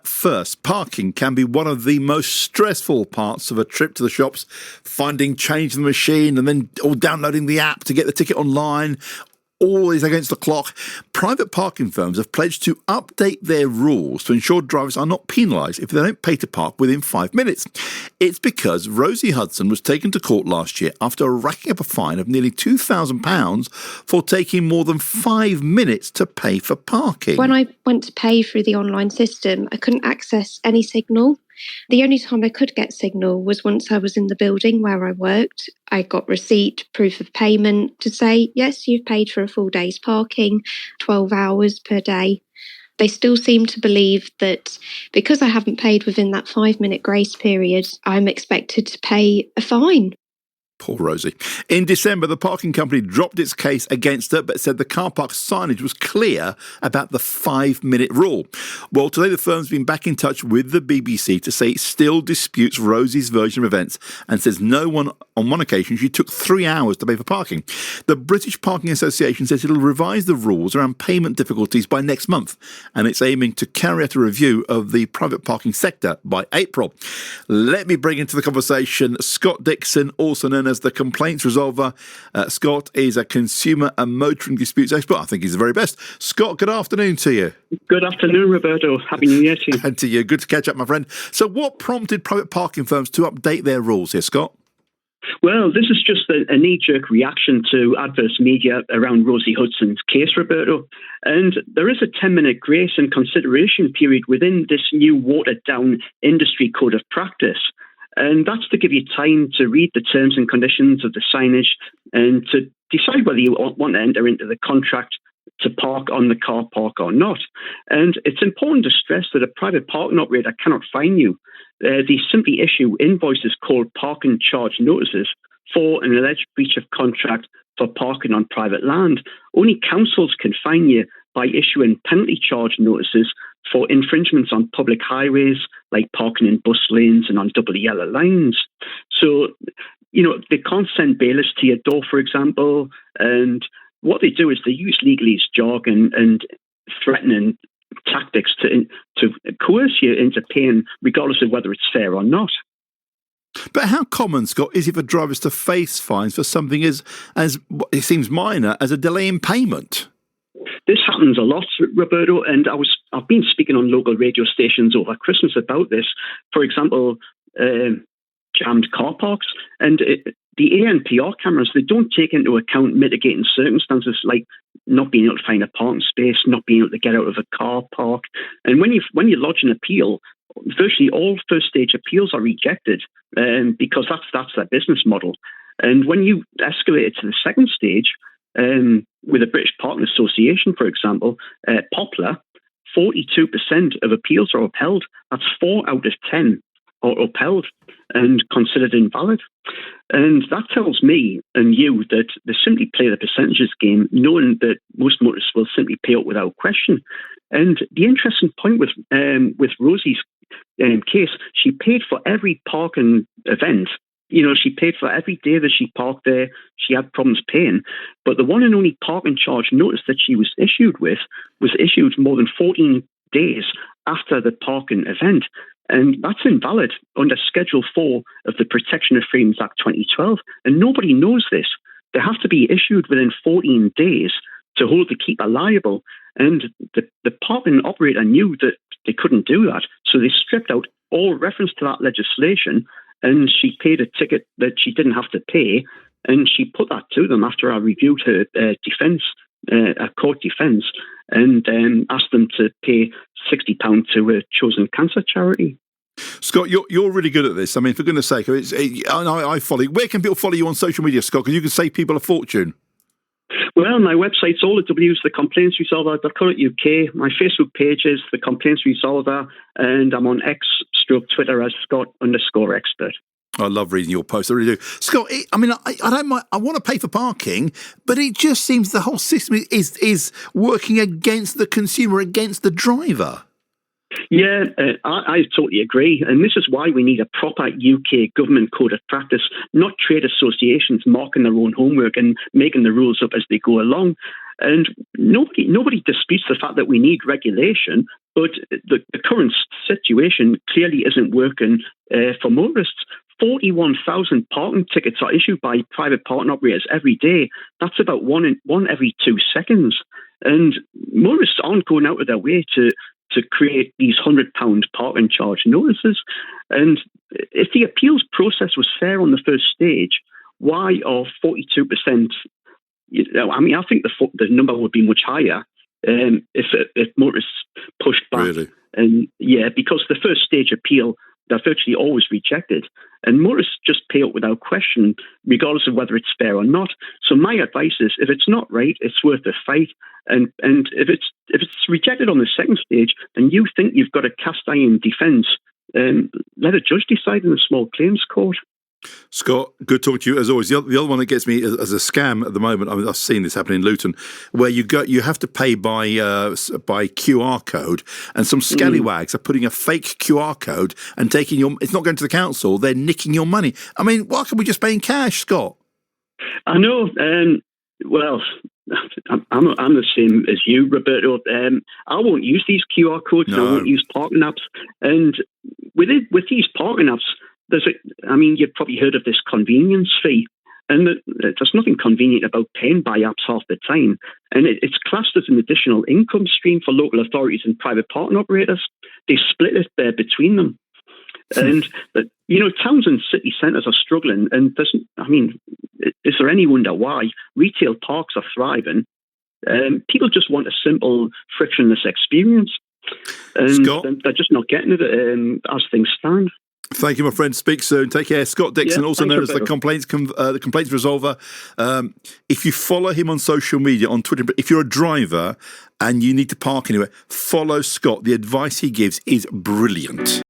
First, parking can be one of the most stressful parts of a trip to the shops, finding change in the machine and then downloading the app to get the ticket online. Always against the clock. Private parking firms have pledged to update their rules to ensure drivers are not penalised if they don't pay to park within 5 minutes. It's because Rosie Hudson was taken to court last year after racking up a fine of nearly £2,000 for taking more than 5 minutes to pay for parking. When I went to pay through the online system, I couldn't access any signal. The only time I could get signal was once I was in the building where I worked. I got receipt, proof of payment to say, yes, you've paid for a full day's parking, 12 hours per day. They still seem to believe that because I haven't paid within that 5-minute grace period, I'm expected to pay a fine. Poor Rosie. In December, the parking company dropped its case against her, but said the car park signage was clear about the 5-minute rule. Well, today the firm's been back in touch with the BBC to say it still disputes Rosie's version of events and says on one occasion she took 3 hours to pay for parking. The British Parking Association says it'll revise the rules around payment difficulties by next month, and it's aiming to carry out a review of the private parking sector by April. Let me bring into the conversation Scott Dixon, also known as the complaints resolver. Scott is a consumer and motoring disputes expert. I think he's the very best. Scott, good afternoon to you. Good afternoon, Roberto. Happy New Year to you. And to you. Good to catch up, my friend. So what prompted private parking firms to update their rules here, Scott? Well, this is just a knee-jerk reaction to adverse media around Rosie Hudson's case, Roberto. And there is a 10-minute grace and consideration period within this new watered-down industry code of practice. And that's to give you time to read the terms and conditions of the signage and to decide whether you want to enter into the contract to park on the car park or not. And it's important to stress that a private parking operator cannot fine you. They simply issue invoices called parking charge notices for an alleged breach of contract for parking on private land. Only councils can fine you by issuing penalty charge notices for infringements on public highways, like parking in bus lanes and on double yellow lines. So, they can't send bailiffs to your door, for example, and what they do is they use legalese jargon and threatening tactics to coerce you into paying, regardless of whether it's fair or not. But how common, Scott, is it for drivers to face fines for something as it seems minor as a delay in payment? This happens a lot, Roberto, and I've been speaking on local radio stations over Christmas about this. For example, jammed car parks, and the ANPR cameras, they don't take into account mitigating circumstances like not being able to find a parking space, not being able to get out of a car park. And when you lodge an appeal, virtually all first stage appeals are rejected because that's their business model. And when you escalate it to the second stage, with the British Parking Association, for example, Poplar, 42% of appeals are upheld. That's 4 out of 10 are upheld and considered invalid. And that tells me and you that they simply play the percentages game, knowing that most motorists will simply pay up without question. And the interesting point with Rosie's case, she paid for every parking event. She paid for every day that she parked there. She had problems paying. But the one and only parking charge notice that she was issued with was issued more than 14 days after the parking event. And that's invalid under Schedule 4 of the Protection of Freedoms Act 2012. And nobody knows this. They have to be issued within 14 days to hold the keeper liable. And the parking operator knew that they couldn't do that. So they stripped out all reference to that legislation, and she paid a ticket that she didn't have to pay. And she put that to them after I reviewed her defence, a court defence, and asked them to pay £60 to a chosen cancer charity. Scott, you're really good at this. I mean, for goodness sake, I follow you. Where can people follow you on social media, Scott? Because you can save people a fortune. Well, my website's all at thecomplaintsresolver.co.uk. My Facebook page is The Complaints Resolver, and I'm on X/Twitter as Scott_expert. I love reading your posts. I really do. Scott, I don't mind. I want to pay for parking, but it just seems the whole system is working against the consumer, against the driver. Yeah, I totally agree. And this is why we need a proper UK government code of practice, not trade associations marking their own homework and making the rules up as they go along. And nobody disputes the fact that we need regulation, But the current situation clearly isn't working for motorists. 41,000 parking tickets are issued by private parking operators every day. That's about one every 2 seconds. And motorists aren't going out of their way to create these £100 parking charge notices. And if the appeals process was fair on the first stage, why are 42%? I mean, I think the number would be much higher if motorists pushed back. Really? And yeah, because the first stage appeal, they're virtually always rejected. And motorists just pay up without question, regardless of whether it's fair or not. So my advice is, if it's not right, it's worth a fight. And if it's rejected on the second stage, and you think you've got a cast iron defence, let a judge decide in a small claims court. Scott, good talking to you as always. The other one that gets me as a scam at the moment, I mean, I've seen this happen in Luton, where you have to pay by QR code, and some scallywags are putting a fake QR code and taking it's not going to the council, they're nicking your money. I mean, why can't we just pay in cash, Scott? I know. Well, I'm the same as you, Roberto. I won't use these QR codes. No. I won't use parking apps. And with these parking apps, you've probably heard of this convenience fee, and there's nothing convenient about paying by apps half the time. And it's classed as an additional income stream for local authorities and private parking operators. They split it there between them. And, towns and city centres are struggling. And is there any wonder why? Retail parks are thriving. People just want a simple, frictionless experience. And Scott, they're just not getting it as things stand. Thank you, my friend. Speak soon. Take care. Scott Dixon, also known as the complaints resolver. If you follow him on social media, on Twitter, if you're a driver and you need to park anywhere, follow Scott. The advice he gives is brilliant.